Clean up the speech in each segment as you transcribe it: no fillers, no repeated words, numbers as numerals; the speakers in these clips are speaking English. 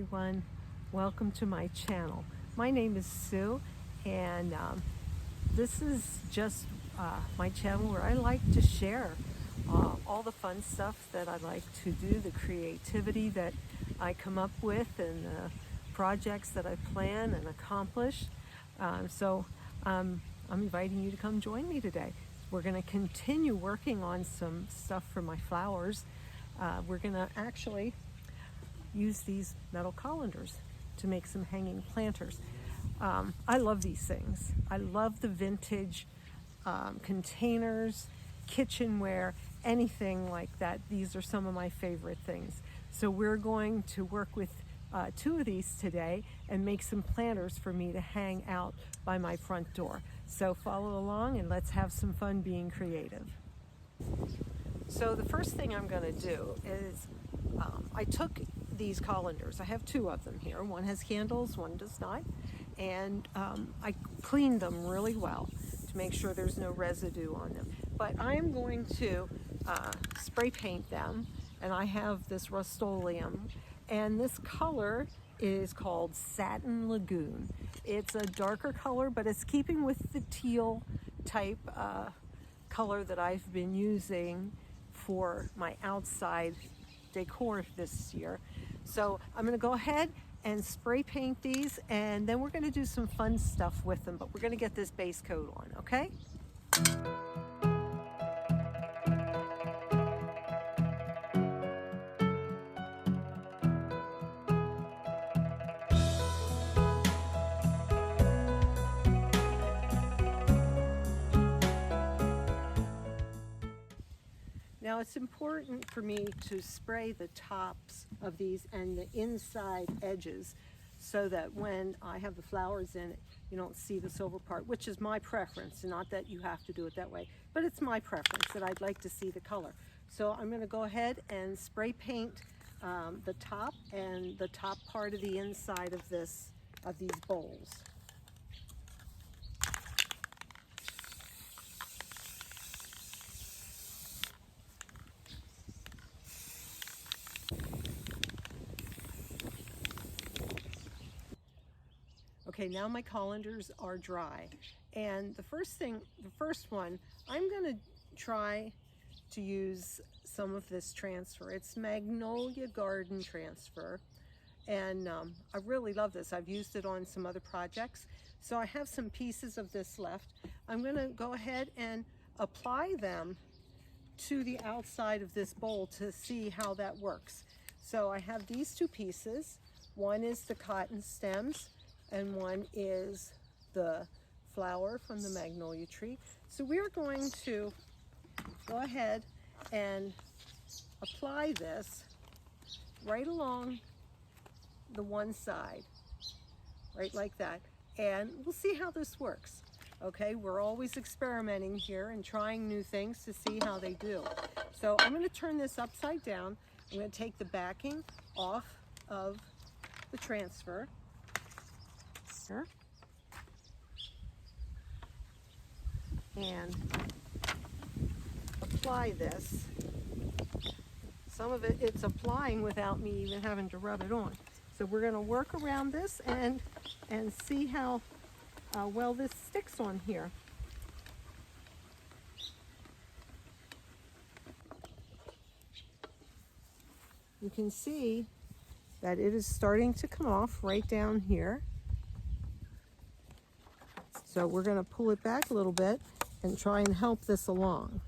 everyone. Welcome to my channel. My name is Sue, and this is just my channel where I like to share all the fun stuff that I like to do, the creativity that I come up with, and the projects that I plan and accomplish. So I'm inviting you to come join me today. We're going to continue working on some stuff for my flowers. We're going to actually use these metal colanders to make some hanging planters. I love these things. I love the vintage containers, kitchenware, anything like that. These are some of my favorite things. So we're going to work with two of these today and make some planters for me to hang out by my front door. So follow along and let's have some fun being creative. So the first thing I'm going to do is I took these colanders. I have two of them here. One has handles, one does not. And I cleaned them really well to make sure there's no residue on them. But I am going to spray paint them, and I have this Rust-Oleum, and this color is called Satin Lagoon. It's a darker color, but it's keeping with the teal type color that I've been using for my outside decor this year. So I'm going to go ahead and spray paint these, and then we're going to do some fun stuff with them, but we're going to get this base coat on, okay? Now it's important for me to spray the tops of these and the inside edges so that when I have the flowers in it, you don't see the silver part, which is my preference. Not that you have to do it that way, but it's my preference that I'd like to see the color. So I'm going to go ahead and spray paint the top and the top part of the inside of these bowls. Okay, now my colanders are dry, and the first one, I'm going to try to use some of this transfer. It's Magnolia Garden Transfer, and I really love this. I've used it on some other projects, so I have some pieces of this left. I'm going to go ahead and apply them to the outside of this bowl to see how that works. So I have these two pieces. One is the cotton stems, and one is the flower from the magnolia tree. So we're going to go ahead and apply this right along the one side, right like that, and we'll see how this works. Okay, we're always experimenting here and trying new things to see how they do. So I'm going to turn this upside down. I'm going to take the backing off of the transfer and apply this. Some of it's applying without me even having to rub it on. So we're going to work around this and see how well this sticks on here. You can see that it is starting to come off right down here. So we're going to pull it back a little bit and try and help this along.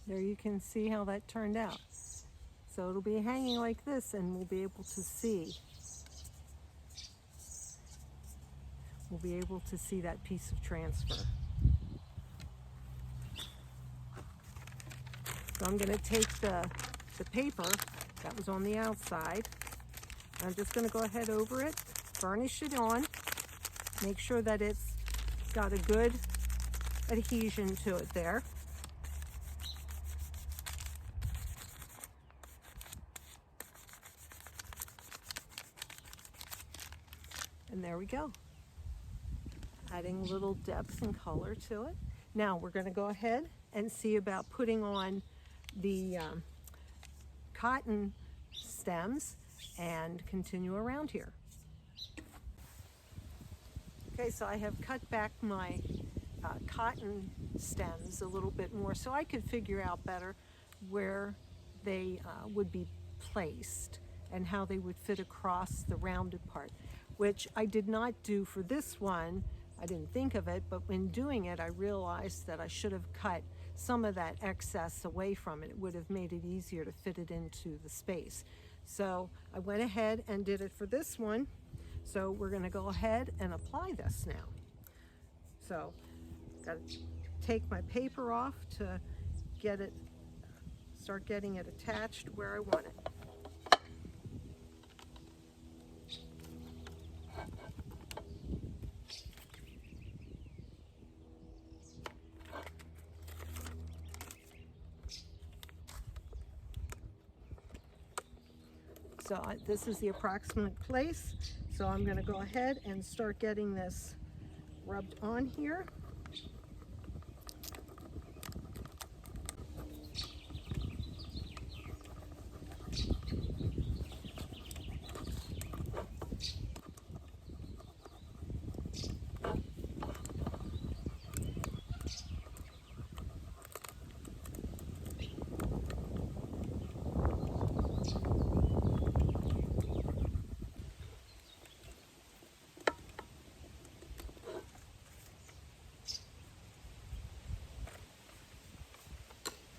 There you can see how that turned out. So it'll be hanging like this, and we'll be able to see. We'll be able to see that piece of transfer. So I'm going to take the paper that was on the outside. I'm just going to go ahead over it, burnish it on, make sure that it's got a good adhesion to it there. And there we go. Adding little depth and color to it. Now we're going to go ahead and see about putting on the cotton stems and continue around here. Okay, so I have cut back my cotton stems a little bit more so I could figure out better where they would be placed and how they would fit across the rounded part, which I did not do for this one. I didn't think of it, but when doing it, I realized that I should have cut some of that excess away from it. It would have made it easier to fit it into the space. So I went ahead and did it for this one. So we're going to go ahead and apply this now. So got to take my paper off to get it, start getting it attached where I want it. So this is the approximate place. So I'm going to go ahead and start getting this rubbed on here.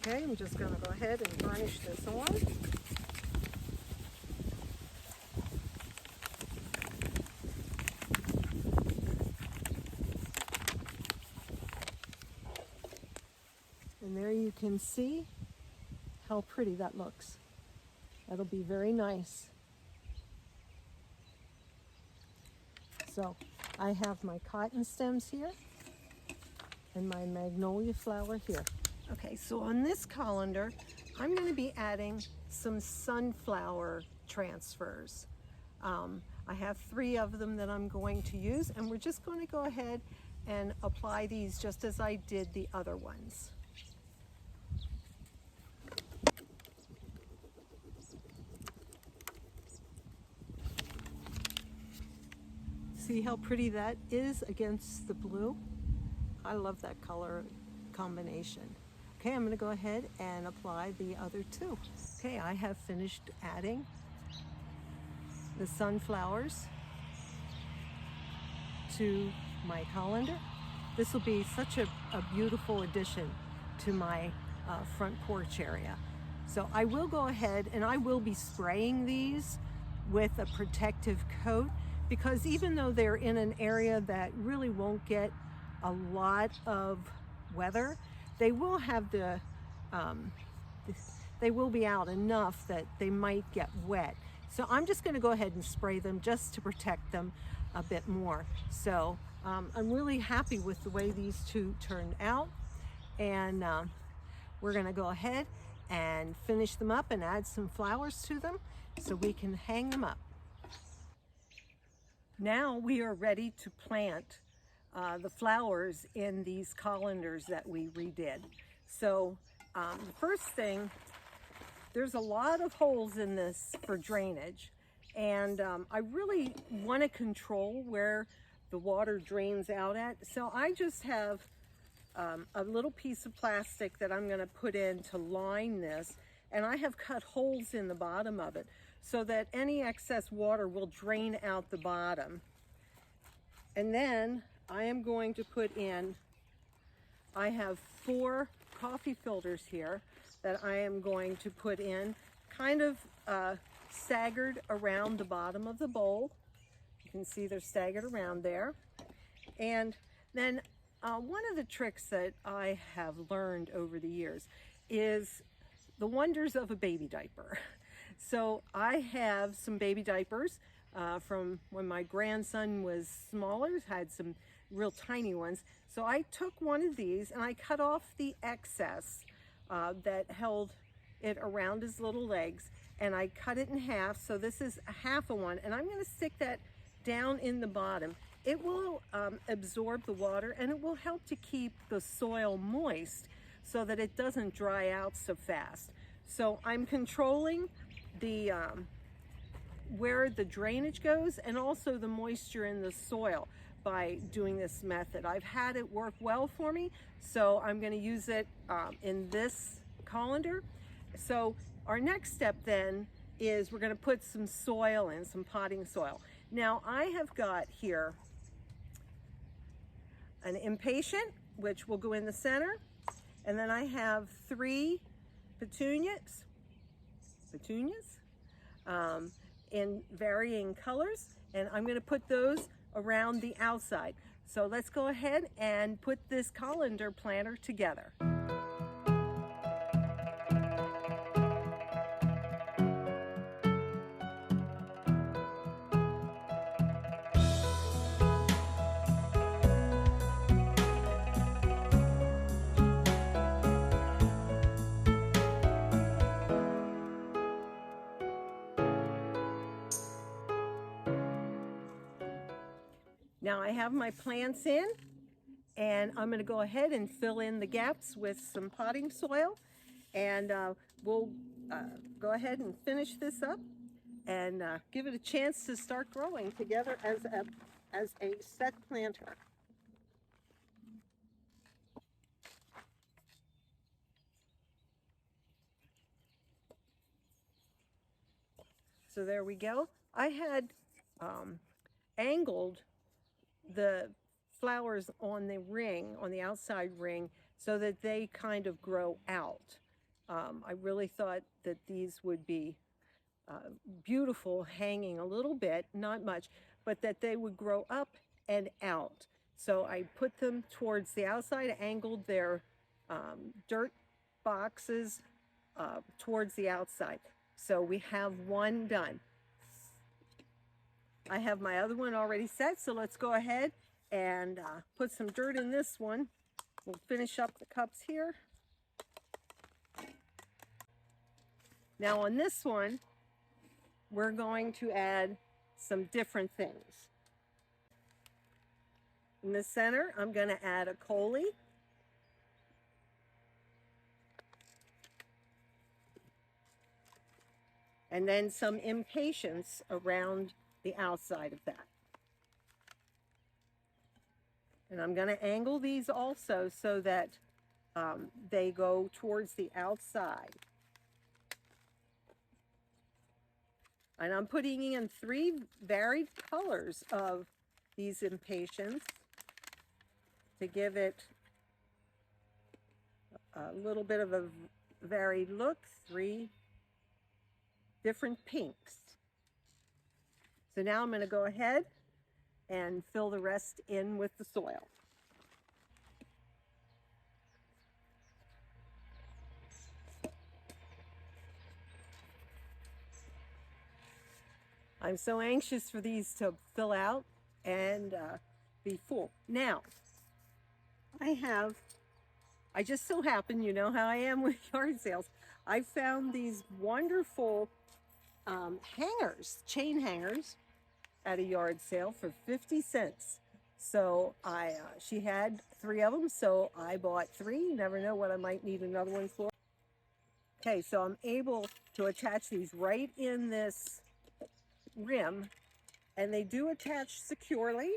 Okay, I'm just going to go ahead and varnish this on. And there you can see how pretty that looks. That'll be very nice. So I have my cotton stems here and my magnolia flower here. Okay, so on this colander, I'm going to be adding some sunflower transfers. I have 3 of them that I'm going to use, and we're just going to go ahead and apply these just as I did the other ones. See how pretty that is against the blue? I love that color combination. Okay, I'm going to go ahead and apply the other 2. Okay, I have finished adding the sunflowers to my colander. This will be such a beautiful addition to my front porch area. So I will go ahead and I will be spraying these with a protective coat, because even though they're in an area that really won't get a lot of weather, they will have they will be out enough that they might get wet. So I'm just going to go ahead and spray them just to protect them a bit more. So I'm really happy with the way these 2 turned out, and we're going to go ahead and finish them up and add some flowers to them so we can hang them up. Now we are ready to plant the flowers in these colanders that we redid. So the first thing, there's a lot of holes in this for drainage, and I really want to control where the water drains out at. So I just have a little piece of plastic that I'm going to put in to line this, and I have cut holes in the bottom of it so that any excess water will drain out the bottom. And then I am going to put in, I have 4 coffee filters here that I am going to put in, kind of staggered around the bottom of the bowl. You can see they're staggered around there. And then one of the tricks that I have learned over the years is the wonders of a baby diaper. So I have some baby diapers from when my grandson was smaller, had some real tiny ones. So I took one of these and I cut off the excess that held it around his little legs, and I cut it in half. So this is a half of one, and I'm going to stick that down in the bottom. It will absorb the water, and it will help to keep the soil moist so that it doesn't dry out so fast. So I'm controlling the where the drainage goes and also the moisture in the soil by doing this method. I've had it work well for me, so I'm going to use it in this colander. So our next step then is we're going to put some soil in, some potting soil. Now I have got here an impatient, which will go in the center, and then I have 3 petunias in varying colors, and I'm going to put those around the outside. So let's go ahead and put this colander planter together. Now I have my plants in, and I'm going to go ahead and fill in the gaps with some potting soil, and we'll go ahead and finish this up and give it a chance to start growing together as a set planter. So there we go. I had angled the flowers on the ring, on the outside ring, so that they kind of grow out. I really thought that these would be beautiful hanging a little bit, not much, but that they would grow up and out. So I put them towards the outside, angled their dirt boxes towards the outside. So we have one done. I have my other one already set, so let's go ahead and put some dirt in this one. We'll finish up the cups here. Now on this one, we're going to add some different things. In the center, I'm going to add a collie. And then some impatiens around the outside of that. And I'm going to angle these also so that they go towards the outside. And I'm putting in 3 varied colors of these impatiens to give it a little bit of a varied look. 3 different pinks. So now I'm going to go ahead and fill the rest in with the soil. I'm so anxious for these to fill out and be full. Now, I just so happen, you know how I am with yard sales, I found these wonderful hangers, chain hangers, at a yard sale for 50 cents. So she had 3 of them, so I bought 3. You never know what I might need another one for. Okay, so I'm able to attach these right in this rim, and they do attach securely.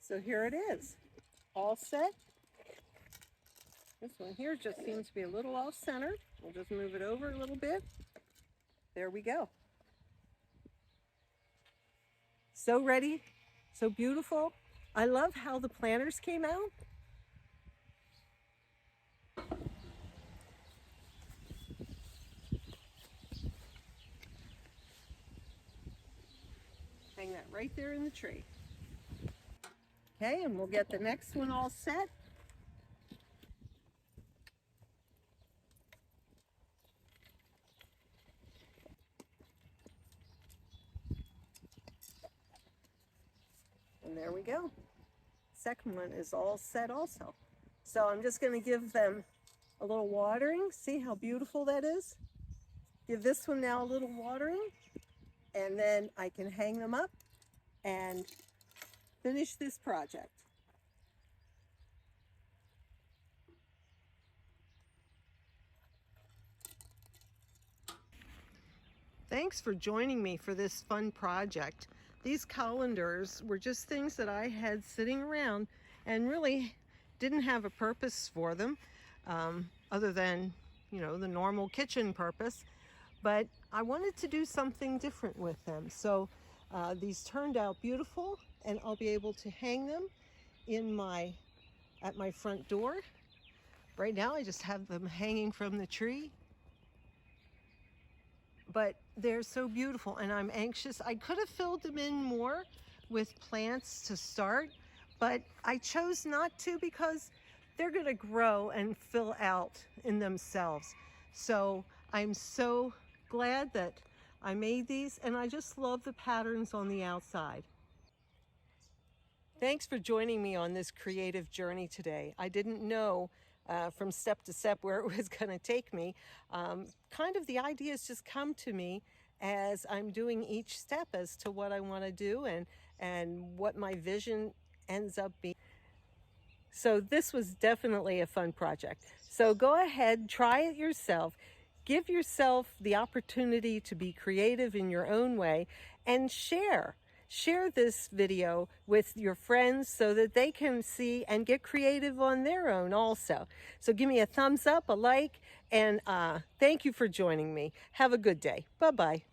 So here it is, all set. This one here just seems to be a little off center. We'll just move it over a little bit. There we go. So ready, so beautiful. I love how the planters came out. that right there in the tree. Okay, and we'll get the next one all set. And there we go. Second one is all set also. So I'm just going to give them a little watering. See how beautiful that is? Give this one now a little watering, and then I can hang them up and finish this project. Thanks for joining me for this fun project. These colanders were just things that I had sitting around and really didn't have a purpose for them, other than, you know, the normal kitchen purpose. But I wanted to do something different with them. So these turned out beautiful, and I'll be able to hang them at my front door. Right now I just have them hanging from the tree. But they're so beautiful, and I'm anxious. I could have filled them in more with plants to start, but I chose not to because they're going to grow and fill out in themselves. So I'm so glad that I made these, and I just love the patterns on the outside. Thanks for joining me on this creative journey today. I didn't know from step to step where it was going to take me. Kind of the ideas just come to me as I'm doing each step as to what I want to do and what my vision ends up being. So this was definitely a fun project. So go ahead, try it yourself. Give yourself the opportunity to be creative in your own way, and share this video with your friends so that they can see and get creative on their own also. So give me a thumbs up, a like, and thank you for joining me. Have a good day. Bye-bye.